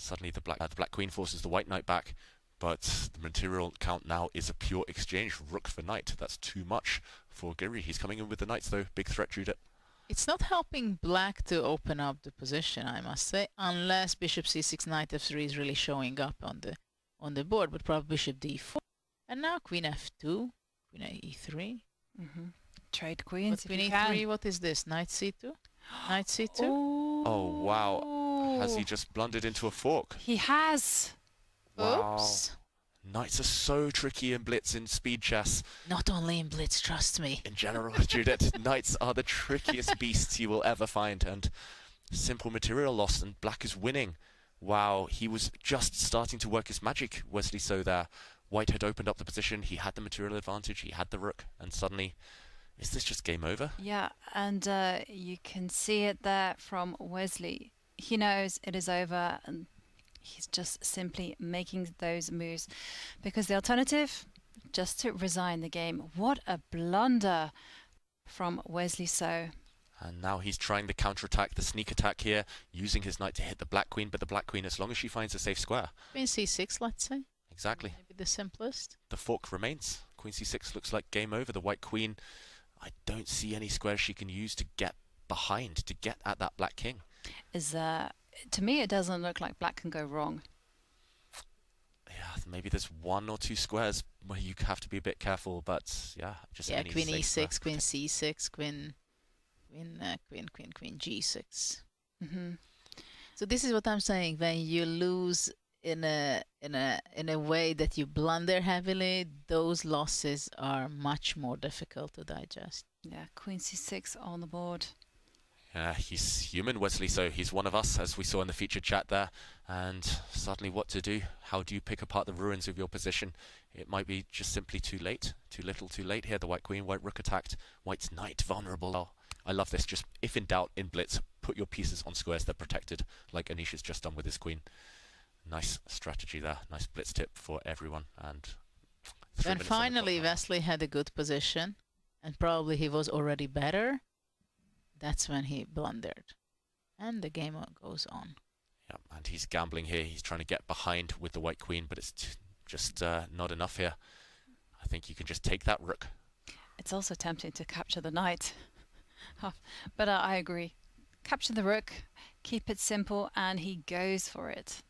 Suddenly the black queen forces the white knight back, but the material count now is a pure exchange. Rook for knight. That's too much for Giri. He's coming in with the knights though. Big threat, Judith. It's not helping black to open up the position, I must say, unless bishop c6, knight f3 is really showing up on the board, but probably bishop d4. And now queen f2, queen e3. Trade queens. But queen e3, what is this? Knight c2? Knight c2? Oh, wow. Has he just blundered into a fork? He has. Wow. Oops. Knights are so tricky in blitz in speed chess. Not only in blitz, trust me. In general, Judith, knights are the trickiest beasts you will ever find, and simple material loss, and black is winning. Wow, he was just starting to work his magic, Wesley So there. White had opened up the position, he had the material advantage, he had the rook, and suddenly, is this just game over? Yeah, and you can see it there from Wesley. He knows it is over, and he's just simply making those moves. Because the alternative, just to resign the game. What a blunder from Wesley So. And now he's trying the counter-attack, the sneak attack here, using his knight to hit the black queen, but the black queen, as long as she finds a safe square. Queen c6, let's say. Exactly. Maybe the simplest. The fork remains. Queen c6 looks like game over. The white queen, I don't see any squares she can use to get behind, to get at that black king. To me, it doesn't look like black can go wrong. Yeah, maybe there's one or two squares where you have to be a bit careful, but yeah, just any queen safe e6, square. queen c6, queen g6. So this is what I'm saying. When you lose in a way that you blunder heavily, those losses are much more difficult to digest. Yeah, queen c6 on the board. Yeah, he's human, Wesley, so he's one of us, as we saw in the featured chat there. And suddenly what to do? How do you pick apart the ruins of your position? It might be just simply too late. Too little, too late here. The white queen, white rook attacked. White's knight vulnerable. Oh, I love this. Just, if in doubt, in blitz, put your pieces on squares they're protected, like Anish has just done with his queen. Nice strategy there. Nice blitz tip for everyone. And when finally Wesley had a good position, and probably he was already better, that's when he blundered. And the game goes on. Yeah, and he's gambling here. He's trying to get behind with the white queen, but it's just not enough here. I think you can just take that rook. It's also tempting to capture the knight. But I agree. Capture the rook, keep it simple, and he goes for it.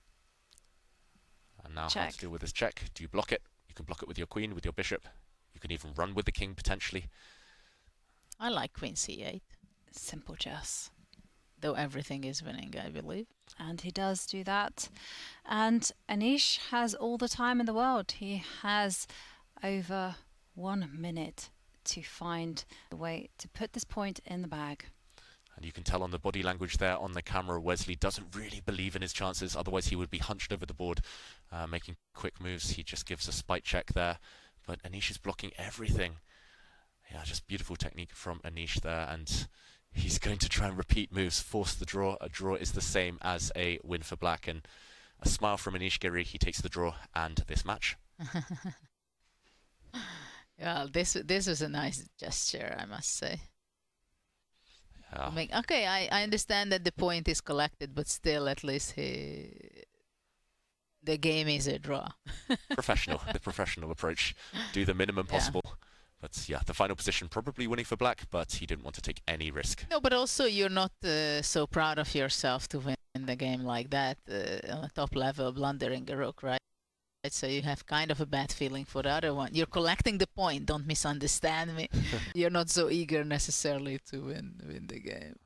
And now check. How to deal with this check. Do you block it? You can block it with your queen, with your bishop. You can even run with the king, potentially. I like queen c8. Simple chess. Though everything is winning, I believe. And he does do that. And Anish has all the time in the world. He has over 1 minute to find the way to put this point in the bag. And you can tell on the body language there on the camera, Wesley doesn't really believe in his chances. Otherwise, he would be hunched over the board, making quick moves. He just gives a spite check there. But Anish is blocking everything. Yeah, just beautiful technique from Anish there. And he's going to try and repeat moves, force the draw. A draw is the same as a win for black. And a smile from Anish Giri. He takes the draw and this match. Well, this was a nice gesture, I must say. Yeah. Okay, I understand that the point is collected, but still, at least the game is a draw. The professional approach. Do the minimum possible. But yeah, the final position probably winning for black, but he didn't want to take any risk. No, but also you're not so proud of yourself to win the game like that on a top level, blundering a rook, right? So you have kind of a bad feeling for the other one. You're collecting the point, don't misunderstand me. You're not so eager necessarily to win the game.